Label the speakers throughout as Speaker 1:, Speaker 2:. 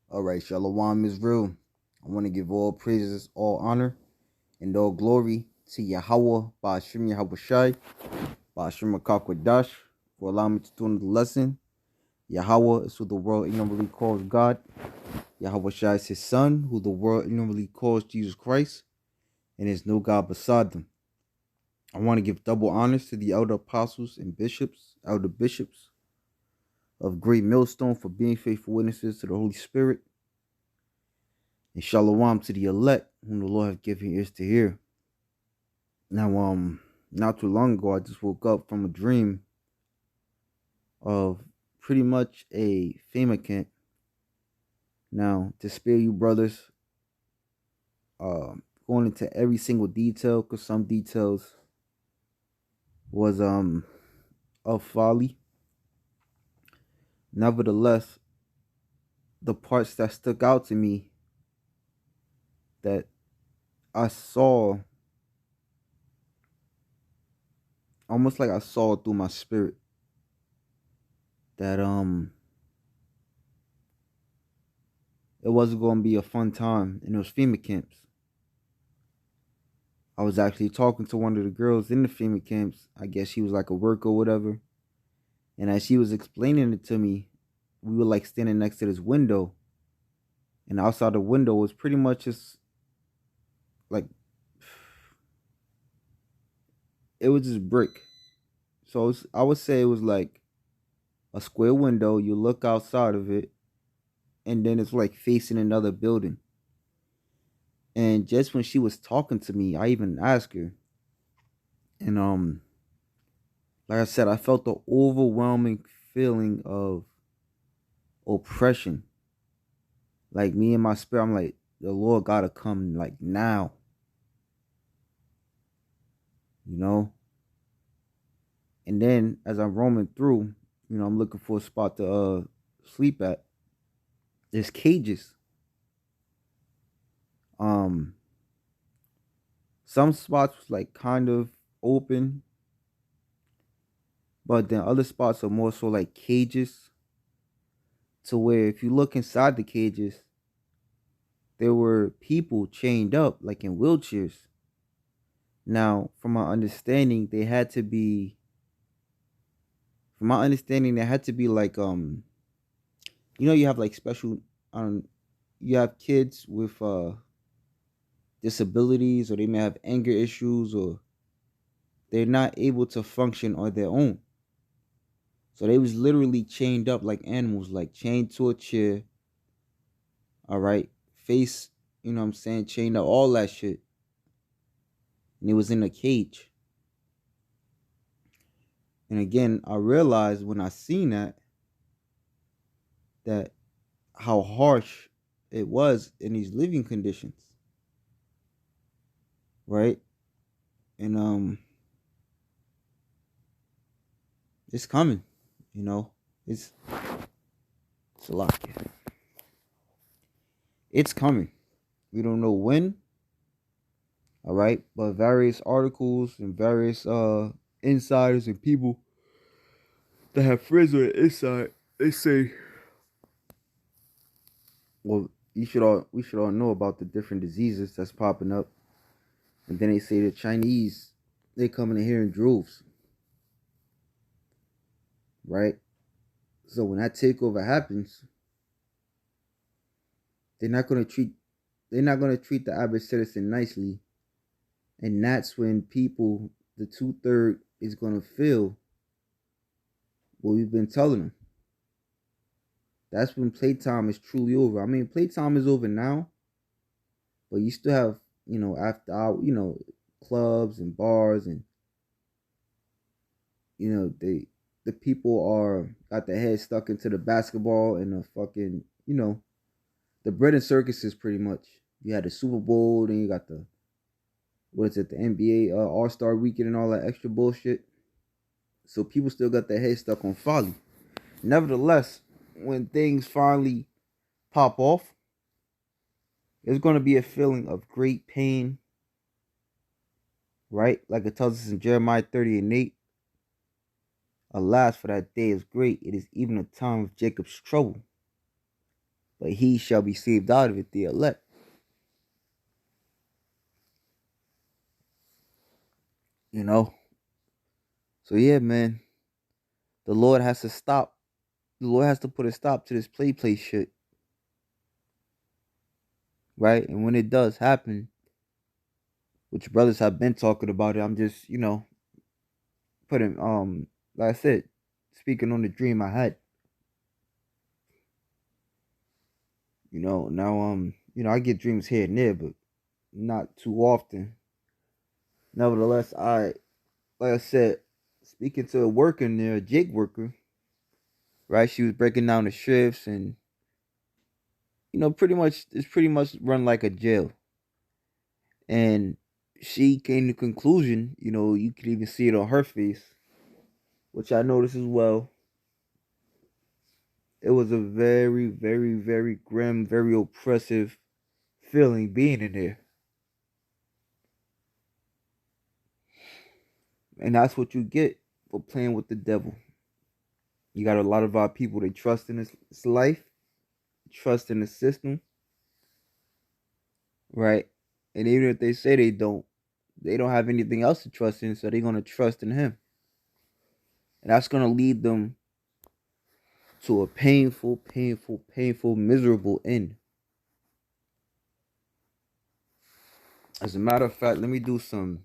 Speaker 1: All right, Shalom is real. I want to give all praises, all honor, and all glory to Yahweh, Ba'ashim Yahweh Shai, Ba'ashim Akakwadash, for allowing me to tune the lesson. Yahweh is who the world ignorantly calls God. Yahweh Shai is his son, who the world ignorantly calls Jesus Christ, and there's no God beside them. I want to give double honors to the elder apostles and bishops, elder bishops of Great Millstone for being faithful witnesses to the Holy Spirit. And shalom to the elect, whom the Lord has given ears to hear. Now, not too long ago, I just woke up from a dream of pretty much a Fema camp. Now, to spare you brothers, going into every single detail, because some details was of folly. Nevertheless, the parts that stuck out to me that I saw, almost like I saw through my spirit, that it wasn't going to be a fun time in those FEMA camps. I was actually talking to one of the girls in the FEMA camps. I guess she was like a worker or whatever. And as she was explaining it to me, we were like standing next to this window. And outside the window was pretty much just like, it was just brick. So I would say it was like a square window. You look outside of it, and then it's like facing another building. And just when she was talking to me, I even asked her. And like I said, I felt the overwhelming feeling of oppression. Like me and my spirit, I'm like, the Lord gotta come like now. You know? And then as I'm roaming through, I'm looking for a spot to sleep at. There's cages. Um some spots was like kind of open, but then other spots are more so like cages, to where if you look inside the cages, there were people chained up like in wheelchairs. Now, from my understanding, there had to be like you have like special you have kids with disabilities, or they may have anger issues, or they're not able to function on their own. So they was literally chained up like animals, like chained to a chair. All right. Face, what I'm saying, chained up, all that shit. And it was in a cage. And again, I realized when I seen that how harsh it was in these living conditions. Right? And it's coming, It's it's a lot. It's coming. We don't know when. All right, but various articles and various insiders and people that have friends on the inside, they say, well, we should all know about the different diseases that's popping up. And then they say the Chinese, they coming in here in droves. Right? So when that takeover happens, they're not gonna treat the average citizen nicely. And that's when people, the 2/3, is gonna feel what we've been telling them. That's when playtime is truly over. I mean, playtime is over now, but you still have, after hour, clubs and bars, and the people are got their head stuck into the basketball and the fucking, the bread and circuses pretty much. You had the Super Bowl, then you got the, what is it, the NBA All-Star Weekend and all that extra bullshit. So people still got their head stuck on folly. Nevertheless, when things finally pop off, there's going to be a feeling of great pain, right? Like it tells us in Jeremiah 30:8. Alas, for that day is great. It is even a time of Jacob's trouble. but he shall be saved out of it, the elect. You know? So yeah, man. The Lord has to stop. The Lord has to put a stop to this play shit. Right? And when it does happen, which brothers have been talking about it, I'm just, putting like I said, speaking on the dream I had. Now I get dreams here and there, but not too often. Nevertheless, like I said, speaking to a worker there, a jig worker, right? She was breaking down the shifts and pretty much run like a jail. And she came to the conclusion, you could even see it on her face, which I noticed as well. It was a very, very, very grim, very oppressive feeling being in there. And that's what you get for playing with the devil. You got a lot of our people that trust in this life, trust in the system, right? And even if they say they don't have anything else to trust in, so they're gonna trust in him. And that's gonna lead them to a painful, painful, painful, miserable end. As a matter of fact, let me do some.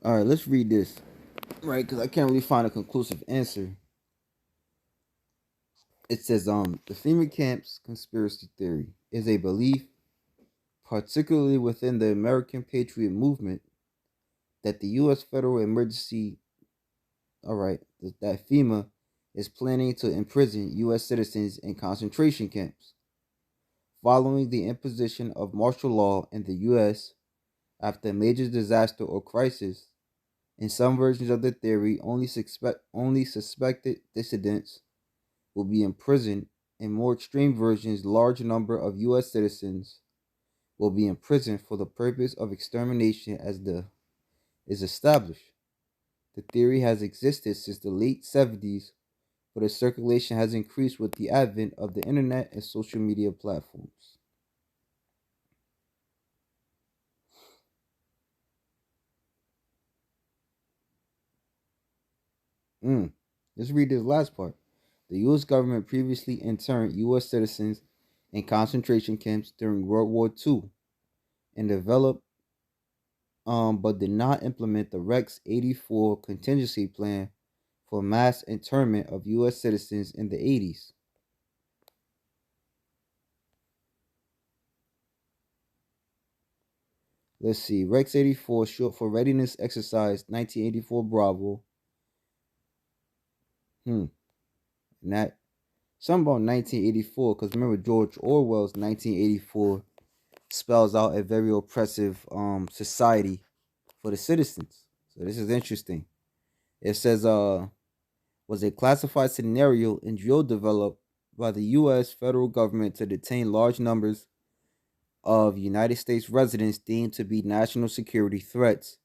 Speaker 1: All right, let's read this, right? Because I can't really find a conclusive answer. It says, the Fema Camps conspiracy theory is a belief, particularly within the American Patriot movement, that the U.S. Federal Emergency, all right, that FEMA is planning to imprison U.S. citizens in concentration camps. Following the imposition of martial law in the U.S. after a major disaster or crisis, in some versions of the theory, only suspected dissidents will be imprisoned. In more extreme versions, large number of U.S. citizens will be imprisoned for the purpose of extermination as the is established. The theory has existed since the late 70s, but its circulation has increased with the advent of the internet and social media platforms. Let's read this last part. The U.S. government previously interned U.S. citizens in concentration camps during World War II and developed, but did not implement the Rex 84 contingency plan for mass internment of U.S. citizens in the 80s. Let's see. Rex 84, short for Readiness Exercise 1984 Bravo, And that something about 1984, because remember George Orwell's 1984 spells out a very oppressive society for the citizens. So this is interesting. It says was a classified scenario and drill developed by the US federal government to detain large numbers of United States residents deemed to be national security threats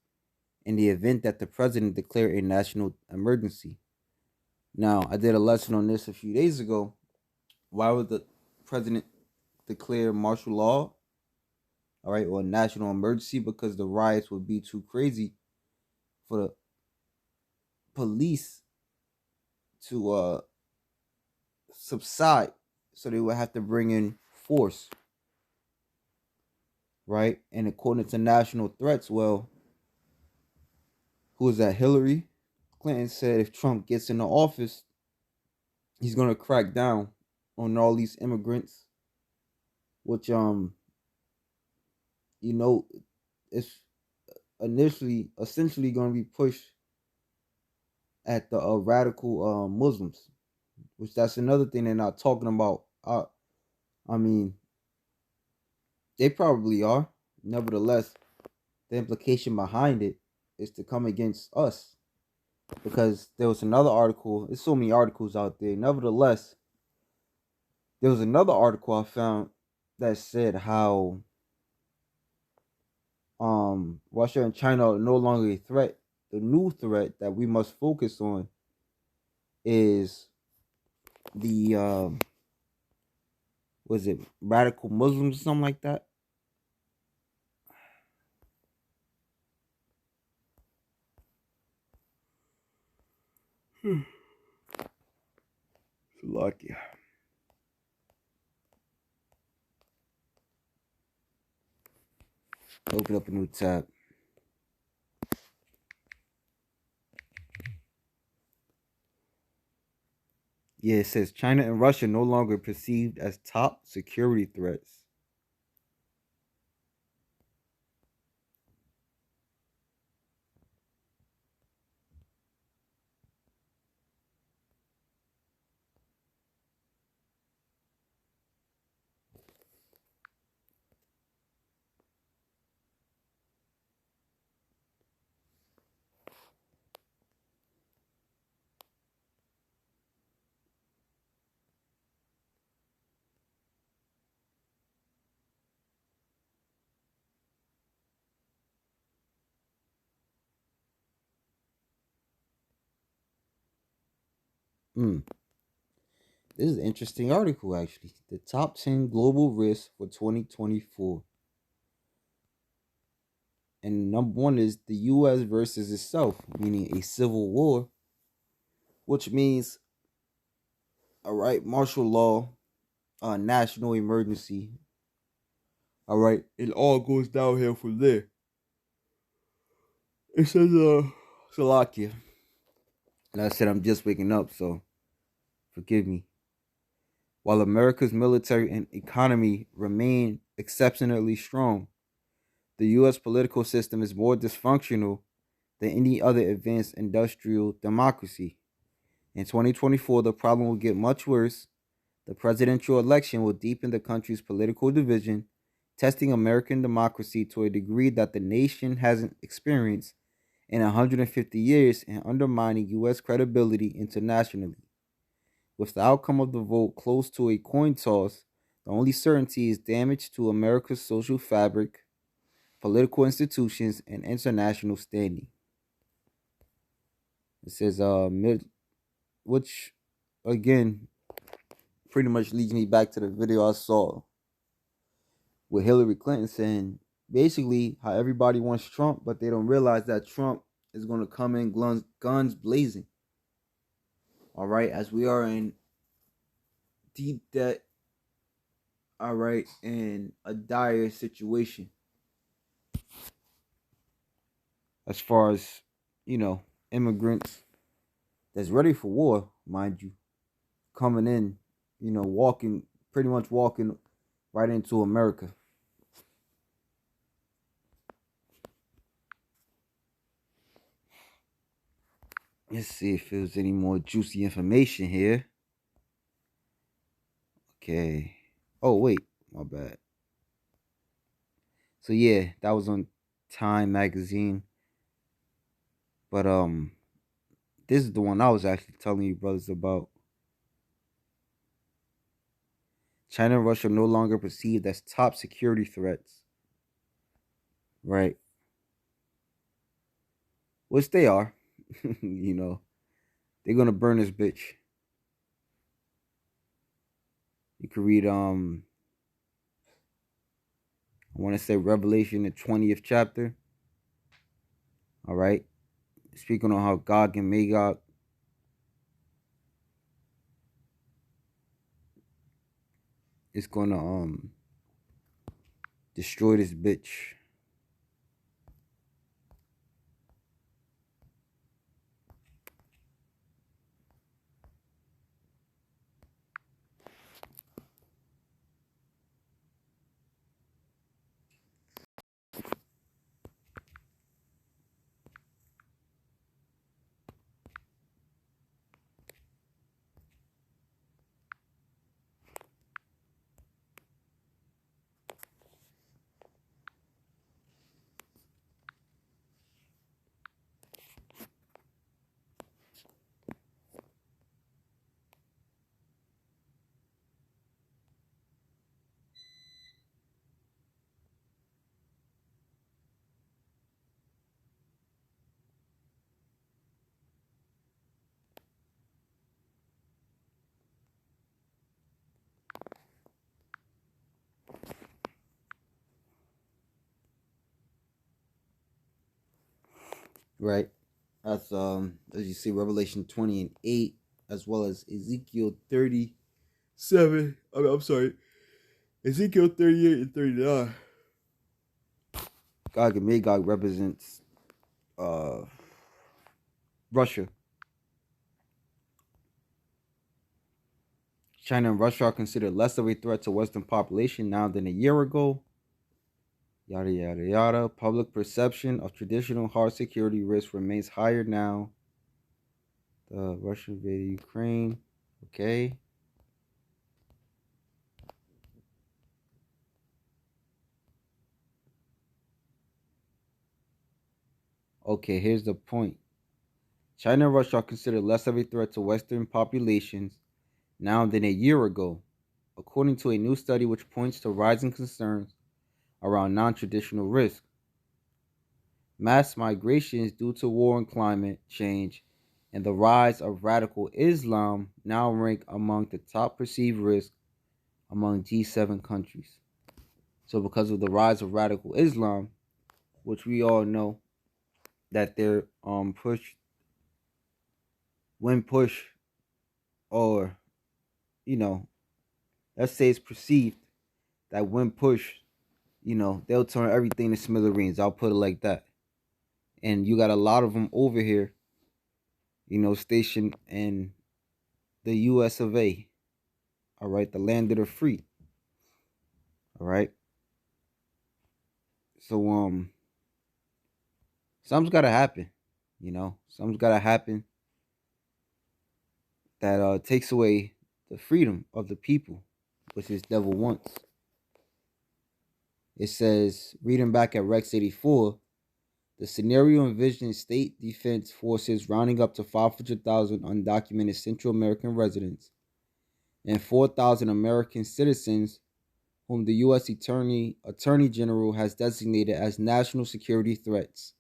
Speaker 1: in the event that the president declared a national emergency. Now, I did a lesson on this a few days ago. Why would the president declare martial law, all right, or national emergency? Because the riots would be too crazy for the police to subside. So they would have to bring in force, right? And according to national threats, well, who is that? Hillary Clinton said if Trump gets into office, he's gonna crack down on all these immigrants, which you know, it's initially essentially gonna be pushed at the radical Muslims, which that's another thing they're not talking about. I mean, they probably are. Nevertheless, the implication behind it is to come against us, because there was another article. There's so many articles out there. Nevertheless, there was another article I found that said how Russia and China are no longer a threat. The new threat that we must focus on is the was it radical Muslims or something like that? Lucky. Open up a new tab. Yeah, it says China and Russia no longer perceived as top security threats. Hmm. This is an interesting article, actually. The top 10 global risks for 2024. And number one is the U.S. versus itself, meaning a civil war, which means, all right, martial law, national emergency. All right, it all goes downhill from there. It says, Slovakia. And I said, I'm just waking up, so forgive me. While America's military and economy remain exceptionally strong, the U.S. political system is more dysfunctional than any other advanced industrial democracy. In 2024, the problem will get much worse. The presidential election will deepen the country's political division, testing American democracy to a degree that the nation hasn't experienced in 150 years and undermining U.S. credibility internationally. With the outcome of the vote close to a coin toss, the only certainty is damage to America's social fabric, political institutions, and international standing. It says, which again pretty much leads me back to the video I saw with Hillary Clinton saying basically how everybody wants Trump, but they don't realize that Trump is going to come in guns blazing. All right, as we are in deep debt, all right, in a dire situation as far as, immigrants that's ready for war, mind you, coming in, pretty much walking right into America. Let's see if there's any more juicy information here. Okay. Oh, wait. My bad. So, yeah, that was on Time magazine. But, this is the one I was actually telling you brothers about. China and Russia no longer perceived as top security threats. Right. Which they are. You know, they're gonna burn this bitch. You can read I want to say Revelation, the 20th chapter. All right. Speaking on how Gog and Magog is gonna destroy this bitch. Right. That's as you see Revelation 20 and 8, as well as Ezekiel 37. I'm sorry. Ezekiel 38 and 39. Gog and Magog represents uh Russia. China and Russia are considered less of a threat to Western population now than a year ago. Yada yada yada. Public perception of traditional hard security risk remains higher now. The Russia invaded Ukraine. Okay. Okay, here's the point. China and Russia are considered less of a threat to Western populations now than a year ago, according to a new study which points to rising concerns around non-traditional risk. Mass migrations due to war and climate change and the rise of radical Islam now rank among the top perceived risks among G7 countries. So because of the rise of radical Islam, which we all know that they're when push, or you know, let's say it's perceived that when push, they'll turn everything to smithereens. I'll put it like that. And you got a lot of them over here, stationed in the US of A. All right, the land of the free. All right. So something's gotta happen, something's gotta happen that takes away the freedom of the people, which this devil wants. It says, reading back at Rex 84, the scenario envisions state defense forces rounding up to 500,000 undocumented Central American residents and 4,000 American citizens whom the U.S. Attorney General has designated as national security threats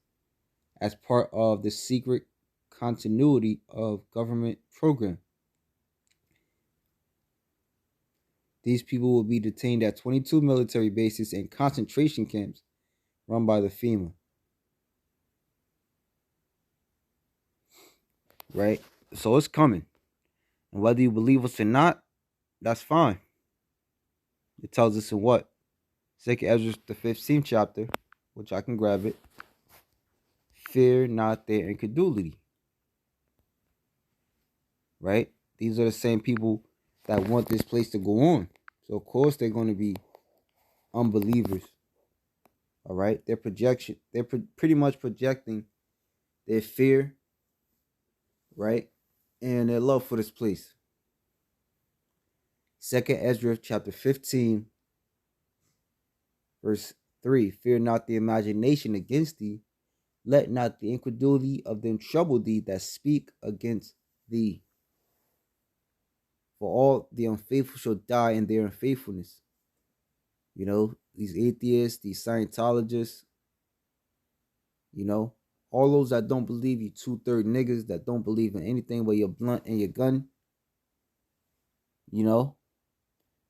Speaker 1: as part of the secret continuity of government program. These people will be detained at 22 military bases and concentration camps run by the FEMA. Right? So it's coming. And whether you believe us or not, that's fine. It tells us in what? 2nd Ezra, the 15th chapter, which I can grab it. Fear not their incredulity. Right? These are the same people that want this place to go on. So of course they're going to be unbelievers. All right? They're pretty much projecting their fear right? And their love for this place. Second Ezra chapter 15, verse 3. Fear not the imagination against thee. Let not the incredulity of them trouble thee that speak against thee. For all the unfaithful shall die in their unfaithfulness. You know, these atheists, these Scientologists, you know, all those that don't believe, you 2/3 niggas that don't believe in anything but your blunt and your gun, you know,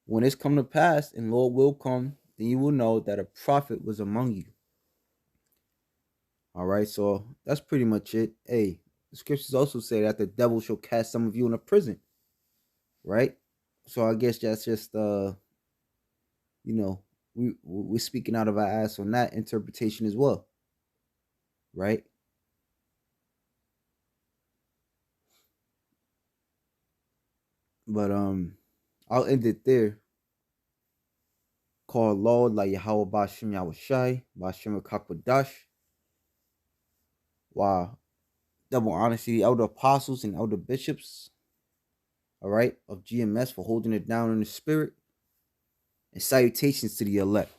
Speaker 1: when it's come to pass and Lord will come, then you will know that a prophet was among you. All right, so that's pretty much it. Hey, the scriptures also say that the devil shall cast some of you in a prison, right? So I guess that's just you know, we're speaking out of our ass on that interpretation as well, right? But I'll end it there. Call Lord like Yahweh Bashim Yahushai, Bashim Kakwadash. Wow. Double honesty, elder apostles and elder bishops, all right, of GMS for holding it down in the spirit. And salutations to the elect.